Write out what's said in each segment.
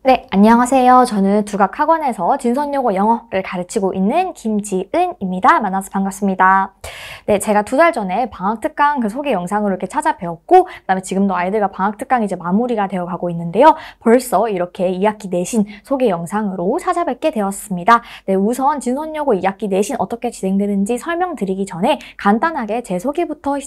네, 안녕하세요. 저는 두각학원에서 진선여고 영어를 가르치고 있는 김지은입니다. 만나서 반갑습니다. 네, 제가 2달 전에 방학특강 그 소개 영상으로 이렇게 찾아뵈었고, 그다음에 지금도 아이들과 방학특강이 이제 마무리가 되어 가고 있는데요. 벌써 이렇게 2학기 내신 소개 영상으로 찾아뵙게 되었습니다. 네, 우선 진선여고 2학기 내신 어떻게 진행되는지 설명드리기 전에 간단하게 제 소개부터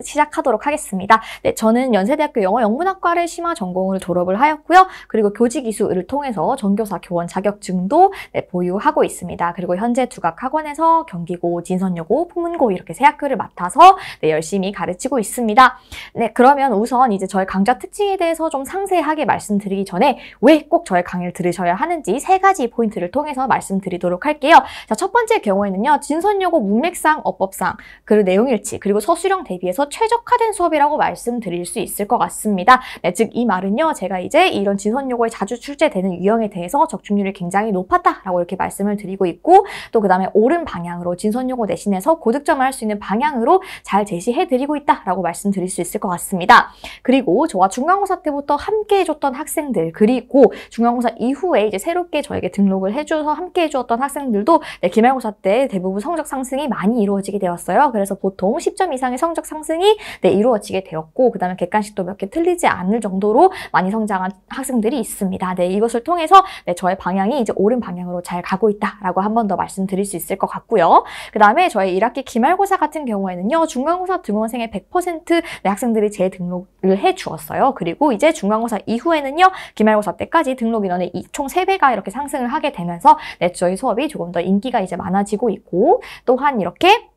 시작하도록 하겠습니다. 네, 저는 연세대학교 영어영문학과를 심화 전공을 졸업을 하였고요. 그리고 교직이수를 통해서 전교사 교원 자격증도 보유하고 있습니다. 그리고 현재 두각학원에서 경기고, 진선여고, 풍문고 이렇게 세 학교를 맡아서 열심히 가르치고 있습니다. 네, 그러면 우선 이제 저의 강좌 특징에 대해서 좀 상세하게 말씀드리기 전에 왜 꼭 저의 강의를 들으셔야 하는지 3가지 포인트를 통해서 말씀드리도록 할게요. 자, 첫 번째 경우에는요, 진선여고 문맥상, 어법상, 그리고 내용일치, 그리고 서술형 대비해서 최적화된 수업이라고 말씀드릴 수 있을 것 같습니다. 네, 즉 이 말은요, 제가 이제 이런 진선여고에 자주 출제되는 유형에 대해서 적중률이 굉장히 높았다라고 이렇게 말씀을 드리고 있고, 또 그 다음에 옳은 방향으로 진선여고 내신에서 고득점을 할 수 있는 방향으로 잘 제시해드리고 있다라고 말씀드릴 수 있을 것 같습니다. 그리고 저와 중간고사 때부터 함께 해줬던 학생들, 그리고 중간고사 이후에 이제 새롭게 저에게 등록을 해줘서 함께 해주었던 학생들도 기말고사 때 대부분 성적 상승이 많이 이루어지게 되었어요. 그래서 보통 10점 이상의 성적 상승이 이루어지게 되었고, 그 다음에 객관식도 몇 개 틀리지 않을 정도로 많이 성장한 학생들이 있습니다. 네, 이것을 통해서 저의 방향이 이제 옳은 방향으로 잘 가고 있다라고 한 번 더 말씀드릴 수 있을 것 같고요. 그 다음에 저의 1학기 기말고사 같은 경우에는요, 중간고사 등원생의 100% 학생들이 재등록을 해주었어요. 그리고 이제 중간고사 이후에는요, 기말고사 때까지 등록 인원의 총 3배가 이렇게 상승을 하게 되면서 저희 수업이 조금 더 인기가 이제 많아지고 있고, 또한 이렇게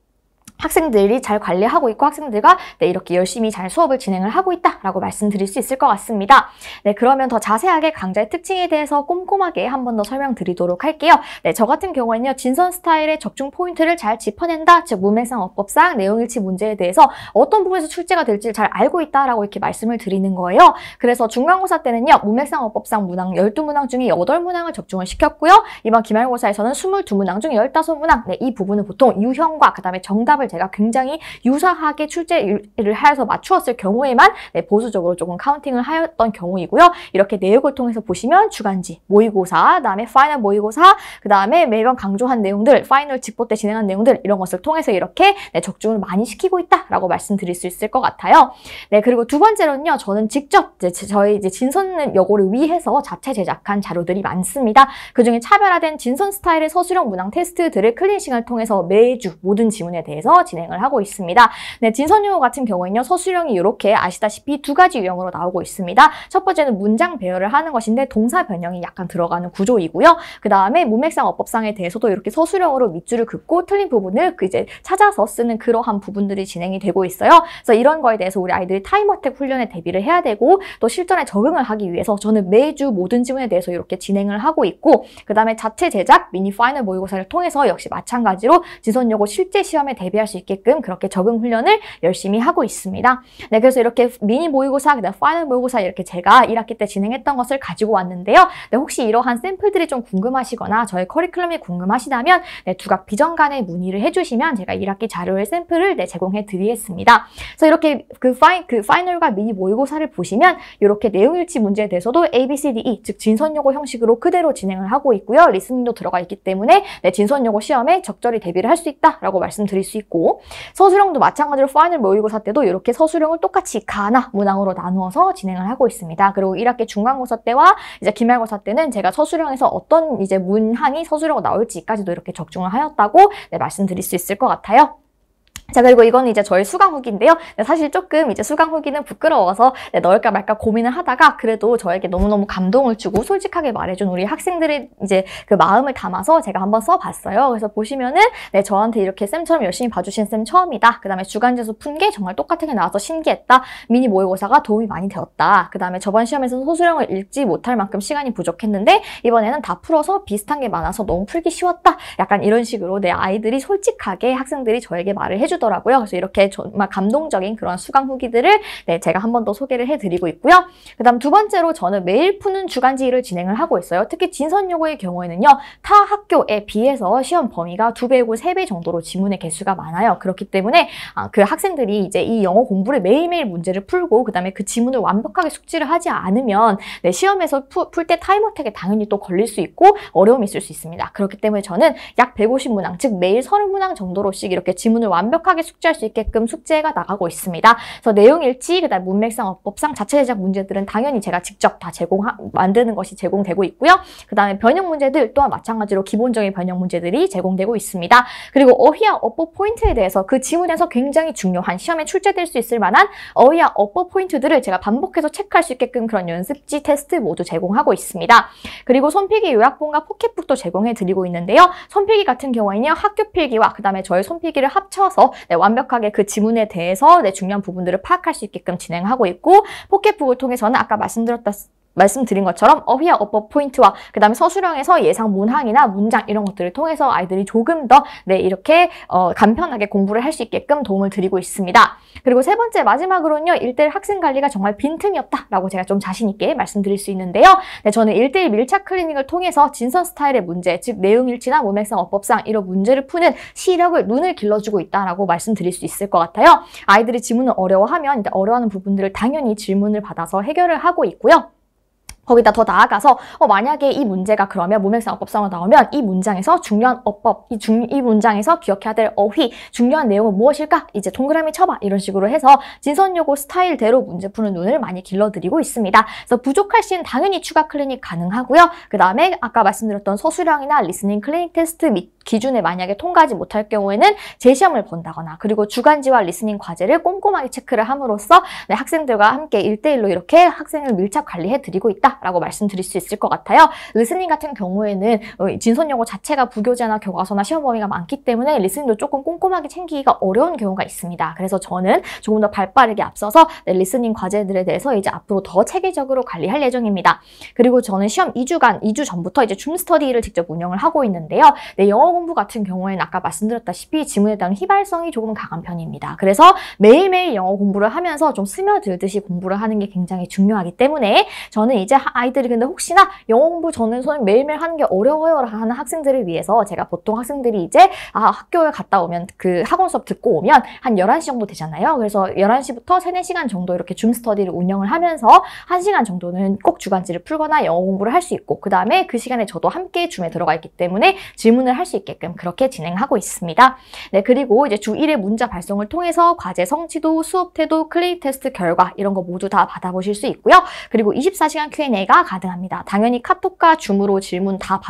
학생들이 잘 관리하고 있고 학생들과 이렇게 열심히 잘 수업을 진행을 하고 있다라고 말씀드릴 수 있을 것 같습니다. 네, 그러면 더 자세하게 강좌의 특징에 대해서 꼼꼼하게 한 번 더 설명드리도록 할게요. 네, 저 같은 경우에는요, 진선 스타일의 적중 포인트를 잘 짚어낸다, 즉 문맥상, 어법상, 내용일치 문제에 대해서 어떤 부분에서 출제가 될지를 잘 알고 있다라고 이렇게 말씀을 드리는 거예요. 그래서 중간고사 때는요, 문맥상, 어법상 문항 12문항 중에 8문항을 적중을 시켰고요. 이번 기말고사에서는 22문항 중 15문항, 이 부분은 보통 유형과 그 다음에 정답을 제가 굉장히 유사하게 출제를 하여서 맞추었을 경우에만 보수적으로 조금 카운팅을 하였던 경우이고요. 이렇게 내역을 통해서 보시면 주간지, 모의고사, 그 다음에 파이널 모의고사, 그 다음에 매번 강조한 내용들, 파이널 직보 때 진행한 내용들, 이런 것을 통해서 이렇게 적중을 많이 시키고 있다라고 말씀드릴 수 있을 것 같아요. 네, 그리고 두 번째로는요, 저는 직접 저희 이제 진선여고를 위해서 자체 제작한 자료들이 많습니다. 그중에 차별화된 진선 스타일의 서술형 문항 테스트들을 클리니싱을 통해서 매주 모든 지문에 대해서 진행을 하고 있습니다. 네, 진선여고 같은 경우에는요, 서술형이 이렇게 아시다시피 2가지 유형으로 나오고 있습니다. 첫 번째는 문장 배열을 하는 것인데 동사 변형이 약간 들어가는 구조이고요. 그 다음에 문맥상, 어법상에 대해서도 이렇게 서술형으로 밑줄을 긋고 틀린 부분을 이제 찾아서 쓰는 그러한 부분들이 진행이 되고 있어요. 그래서 이런 거에 대해서 우리 아이들이 타임어택 훈련에 대비를 해야 되고, 또 실전에 적응을 하기 위해서 저는 매주 모든 지문에 대해서 이렇게 진행을 하고 있고, 그 다음에 자체 제작 미니 파이널 모의고사를 통해서 역시 마찬가지로 진선여고 실제 시험에 대비할 수 있게끔 그렇게 적응 훈련을 열심히 하고 있습니다. 네, 그래서 이렇게 미니 모의고사, 그다음 파이널 모의고사 이렇게 제가 1학기 때 진행했던 것을 가지고 왔는데요. 네, 혹시 이러한 샘플들이 좀 궁금하시거나 저의 커리큘럼이 궁금하시다면 두각 비전 간에 문의를 해주시면 제가 1학기 자료의 샘플을 제공해 드리겠습니다. 그래서 이렇게 그 파이널과 미니 모의고사를 보시면 이렇게 내용일치 문제에 대해서도 A, B, C, D, E, 즉 진선여고 형식으로 그대로 진행을 하고 있고요. 리스닝도 들어가 있기 때문에 진선여고 시험에 적절히 대비를 할 수 있다라고 말씀드릴 수 있고, 서술형도 마찬가지로 파이널 모의고사 때도 이렇게 서술형을 똑같이 가나 문항으로 나누어서 진행을 하고 있습니다. 그리고 1학기 중간고사 때와 이제 기말고사 때는 제가 서술형에서 어떤 이제 문항이 서술형으로 나올지까지도 이렇게 적중을 하였다고 말씀드릴 수 있을 것 같아요. 자, 그리고 이거는 이제 저의 수강 후기인데요. 사실 조금 이제 수강 후기는 부끄러워서 넣을까 말까 고민을 하다가 그래도 저에게 너무너무 감동을 주고 솔직하게 말해준 우리 학생들의 이제 그 마음을 담아서 제가 한번 써봤어요. 그래서 보시면은 저한테 이렇게 쌤처럼 열심히 봐주신 쌤 처음이다. 그 다음에 주간지수 푼 게 정말 똑같은 게 나와서 신기했다. 미니 모의고사가 도움이 많이 되었다. 그 다음에 저번 시험에서는 서술형을 읽지 못할 만큼 시간이 부족했는데 이번에는 다 풀어서 비슷한 게 많아서 너무 풀기 쉬웠다. 약간 이런 식으로 내 아이들이 솔직하게 학생들이 저에게 말을 해주더라고요. 해주더라고요. 그래서 이렇게 정말 감동적인 그런 수강 후기들을 네, 제가 한 번 더 소개를 해드리고 있고요. 그 다음 두 번째로 저는 매일 푸는 주간지를 진행을 하고 있어요. 특히 진선여고의 경우에는요. 타 학교에 비해서 시험 범위가 2배고 3배 정도로 지문의 개수가 많아요. 그렇기 때문에 그 학생들이 이제 이 영어 공부를 매일매일 문제를 풀고 그 다음에 그 지문을 완벽하게 숙지를 하지 않으면 네, 시험에서 풀 때 타임어택에 당연히 또 걸릴 수 있고 어려움이 있을 수 있습니다. 그렇기 때문에 저는 약 150문항, 즉 매일 30문항 정도로씩 이렇게 지문을 완벽하게 숙지할 수 있게끔 숙제가 나가고 있습니다. 그래서 내용일치, 그다음 문맥상, 어법상, 자체 제작 문제들은 당연히 제가 직접 다 만드는 것이 제공되고 있고요. 그 다음에 변형 문제들 또한 마찬가지로 기본적인 변형 문제들이 제공되고 있습니다. 그리고 어휘와 어법 포인트에 대해서 그 지문에서 굉장히 중요한 시험에 출제될 수 있을 만한 어휘와 어법 포인트들을 제가 반복해서 체크할 수 있게끔 그런 연습지 테스트 모두 제공하고 있습니다. 그리고 손필기 요약본과 포켓북도 제공해드리고 있는데요. 손필기 같은 경우에는요. 학교 필기와 그 다음에 저의 손필기를 합쳐서 네, 완벽하게 그 지문에 대해서 네, 중요한 부분들을 파악할 수 있게끔 진행하고 있고 포켓북을 통해서는 아까 말씀드린 것처럼 어휘와 어법 포인트와 그 다음에 서술형에서 예상 문항이나 문장 이런 것들을 통해서 아이들이 조금 더 네, 이렇게 간편하게 공부를 할 수 있게끔 도움을 드리고 있습니다. 그리고 세 번째 마지막으로는요. 1대1 학생 관리가 정말 빈틈이 없다라고 제가 좀 자신 있게 말씀드릴 수 있는데요. 네, 저는 1대1 밀착 클리닉을 통해서 진선 스타일의 문제, 즉 내용일치나 문맥상, 어법상 이런 문제를 푸는 시력을 눈을 길러주고 있다라고 말씀드릴 수 있을 것 같아요. 아이들이 지문을 어려워하면 이제 어려워하는 부분들을 당연히 질문을 받아서 해결을 하고 있고요. 거기다 더 나아가서 만약에 이 문제가 그러면 문맥상 어법상으로 나오면 이 문장에서 중요한 어법, 이 문장에서 기억해야 될 어휘, 중요한 내용은 무엇일까? 이제 동그라미 쳐봐 이런 식으로 해서 진선여고 스타일대로 문제 푸는 눈을 많이 길러드리고 있습니다. 그래서 부족할 시는 당연히 추가 클리닉 가능하고요. 그 다음에 아까 말씀드렸던 서술형이나 리스닝 클리닉 테스트 및 기준에 만약에 통과하지 못할 경우에는 재시험을 본다거나 그리고 주간지와 리스닝 과제를 꼼꼼하게 체크를 함으로써 네, 학생들과 함께 1대1로 이렇게 학생을 밀착 관리해드리고 있다라고 말씀드릴 수 있을 것 같아요. 리스닝 같은 경우에는 진선여고 자체가 부교재나 교과서나 시험 범위가 많기 때문에 리스닝도 조금 꼼꼼하게 챙기기가 어려운 경우가 있습니다. 그래서 저는 조금 더 발빠르게 앞서서 네, 리스닝 과제들에 대해서 이제 앞으로 더 체계적으로 관리할 예정입니다. 그리고 저는 시험 2주 전부터 이제 줌 스터디를 직접 운영을 하고 있는데요. 네, 영어 공부 같은 경우에는 아까 말씀드렸다시피 지문에 대한 휘발성이 조금 강한 편입니다. 그래서 매일매일 영어 공부를 하면서 좀 스며들듯이 공부를 하는 게 굉장히 중요하기 때문에 저는 이제 아이들이 근데 혹시나 영어 공부 저는 매일매일 하는 게 어려워요 하는 학생들을 위해서 제가 보통 학생들이 이제 학교에 갔다 오면 그 학원 수업 듣고 오면 한 11시 정도 되잖아요. 그래서 11시부터 3, 4시간 정도 이렇게 줌 스터디를 운영을 하면서 1시간 정도는 꼭 주간지를 풀거나 영어 공부를 할 수 있고 그 다음에 그 시간에 저도 함께 줌에 들어가 있기 때문에 질문을 할 수 있게끔 그렇게 진행하고 있습니다. 네, 그리고 이제 주 1회 문자 발송을 통해서 과제 성취도, 수업 태도, 클리닉 테스트 결과 이런 거 모두 다 받아보실 수 있고요. 그리고 24시간 Q&A가 가능합니다. 당연히 카톡과 줌으로 질문 다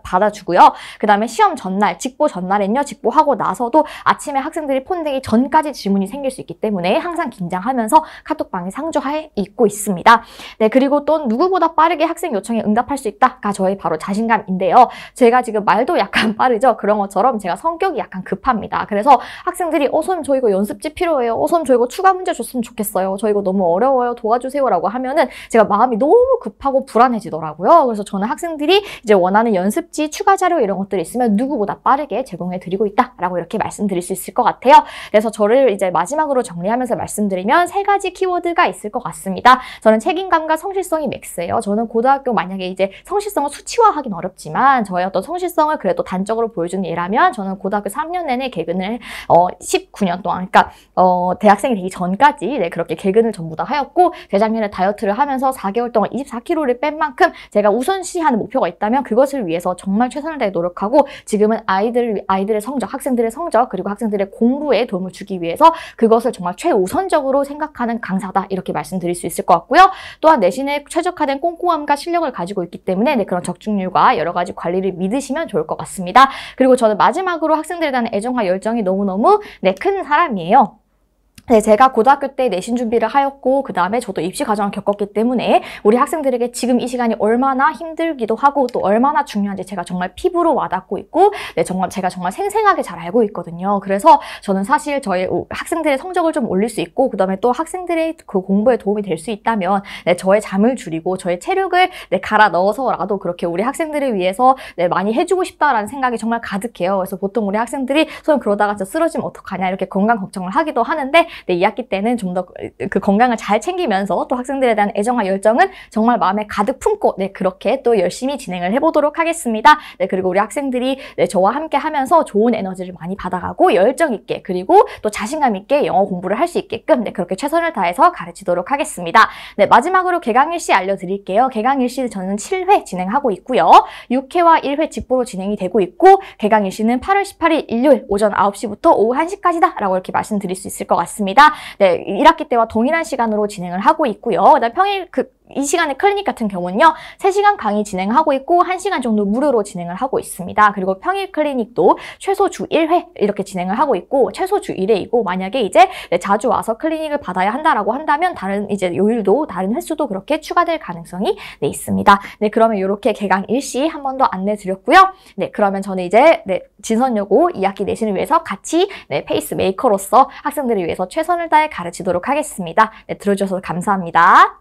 받아주고요. 그 다음에 시험 전날, 직보 전날엔요. 직보하고 나서도 아침에 학생들이 폰 대기 전까지 질문이 생길 수 있기 때문에 항상 긴장하면서 카톡방에 상주해 있고 있습니다. 네, 그리고 또 누구보다 빠르게 학생 요청에 응답할 수 있다가 저의 바로 자신감인데요. 제가 지금 말도 약간 빠르죠? 그런 것처럼 제가 성격이 약간 급합니다. 그래서 학생들이 선생님 저 이거 연습지 필요해요. 선생님 저 이거 추가 문제 줬으면 좋겠어요. 저 이거 너무 어려워요. 도와주세요 라고 하면은 제가 마음이 너무 급하고 불안해지더라고요. 그래서 저는 학생들이 이제 원하는 연습지, 추가 자료 이런 것들이 있으면 누구보다 빠르게 제공해드리고 있다라고 이렇게 말씀드릴 수 있을 것 같아요. 그래서 저를 이제 마지막으로 정리하면서 말씀드리면 3가지 키워드가 있을 것 같습니다. 저는 책임감과 성실성이 맥스예요. 저는 고등학교 만약에 이제 성실성을 수치화하긴 어렵지만 저의 어떤 성실성을 그래도 단적으로 보여준 예라면 저는 고등학교 3년 내내 개근을 19년 동안 그러니까 대학생이 되기 전까지 네, 그렇게 개근을 전부 다 하였고 재작년에 다이어트를 하면서 4개월 동안 24kg를 뺀 만큼 제가 우선시하는 목표가 있다면 그것을 위해서 정말 최선을 다해 노력하고 지금은 아이들의 성적, 학생들의 성적 그리고 학생들의 공부에 도움을 주기 위해서 그것을 정말 최우선적으로 생각하는 강사다 이렇게 말씀드릴 수 있을 것 같고요. 또한 내신에 최적화된 꼼꼼함과 실력을 가지고 있기 때문에 네, 그런 적중률과 여러 가지 관리를 믿으시면 좋을 것 같습니다. 그리고 저는 마지막으로 학생들에 대한 애정과 열정이 너무너무 네, 큰 사람이에요. 네, 제가 고등학교 때 내신 준비를 하였고 그 다음에 저도 입시 과정을 겪었기 때문에 우리 학생들에게 지금 이 시간이 얼마나 힘들기도 하고 또 얼마나 중요한지 제가 정말 피부로 와닿고 있고 네, 제가 정말 생생하게 잘 알고 있거든요. 그래서 저는 사실 저희 학생들의 성적을 좀 올릴 수 있고 그 다음에 또 학생들의 그 공부에 도움이 될 수 있다면 네, 저의 잠을 줄이고 저의 체력을 네, 갈아 넣어서라도 그렇게 우리 학생들을 위해서 네, 많이 해주고 싶다라는 생각이 정말 가득해요. 그래서 보통 우리 학생들이 그러다가 진짜 쓰러지면 어떡하냐 이렇게 건강 걱정을 하기도 하는데 네, 2학기 때는 좀 더 그 건강을 잘 챙기면서 또 학생들에 대한 애정과 열정은 정말 마음에 가득 품고 네, 그렇게 또 열심히 진행을 해보도록 하겠습니다. 네, 그리고 우리 학생들이 네, 저와 함께 하면서 좋은 에너지를 많이 받아가고 열정 있게 그리고 또 자신감 있게 영어 공부를 할 수 있게끔 네, 그렇게 최선을 다해서 가르치도록 하겠습니다. 네, 마지막으로 개강일시 알려드릴게요. 개강일시 저는 7회 진행하고 있고요. 6회와 1회 직보로 진행이 되고 있고 개강일시는 8월 18일 일요일 오전 9시부터 오후 1시까지다 라고 이렇게 말씀드릴 수 있을 것 같습니다. 네, 1학기 때와 동일한 시간으로 진행을 하고 있고요. 그다음에 평일 이 시간에 클리닉 같은 경우는요. 3시간 강의 진행하고 있고 1시간 정도 무료로 진행을 하고 있습니다. 그리고 평일 클리닉도 최소 주 1회 이렇게 진행을 하고 있고 최소 주 1회이고 만약에 이제 자주 와서 클리닉을 받아야 한다라고 한다면 다른 이제 요일도 다른 횟수도 그렇게 추가될 가능성이 네, 있습니다. 네, 그러면 이렇게 개강 일시 한 번 더 안내 드렸고요. 네, 그러면 저는 이제 네, 진선여고 2학기 내신을 위해서 같이 네, 페이스 메이커로서 학생들을 위해서 최선을 다해 가르치도록 하겠습니다. 네, 들어주셔서 감사합니다.